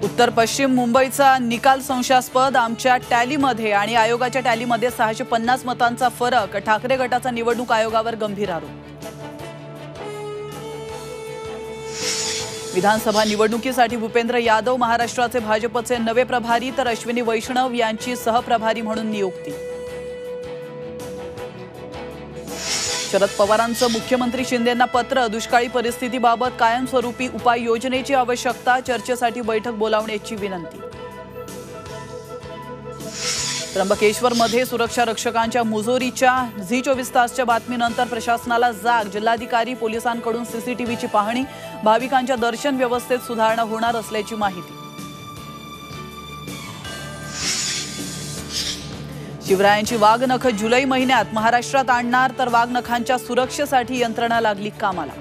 उत्तर पश्चिम मुंबईचा निकाल संशयास्पद, आमच्या टॅलीमध्ये आणि आयोगाच्या टॅलीमध्ये 650 मतांचा फरक। ठाकरे गटाचा निवडणूक आयोगावर गंभीर आरोप। विधानसभा निवडणुकीसाठी भूपेंद्र यादव महाराष्ट्राचे भाजपचे नवे प्रभारी, तर अश्विनी वैष्णव यांची सहप्रभारी म्हणून नियुक्ती। शरद पवारांचं मुख्यमंत्री शिंदेंना पत्र, दुष्काळी परिस्थितीबाबत कायमस्वरूपी उपाययोजनेची आवश्यकता, चर्चेसाठी बैठक बोलावण्याची विनंती। त्र्यंबकेश्वरमध्ये सुरक्षा रक्षकांच्या मुजोरीच्या झी24 तासच्या बातमीनंतर प्रशासनाला जाग, जिल्हाधिकारी पोलिसांकडून सीसीटीव्हीची पाहणी, भाविकांच्या दर्शन व्यवस्थेत सुधारणा होणार असल्याची माहिती। शिवरायांची वाघनख जुलै महिन्यात महाराष्ट्रात आणणार, तर वाघनखांच्या सुरक्षेसाठी यंत्रणा लागली कामाला।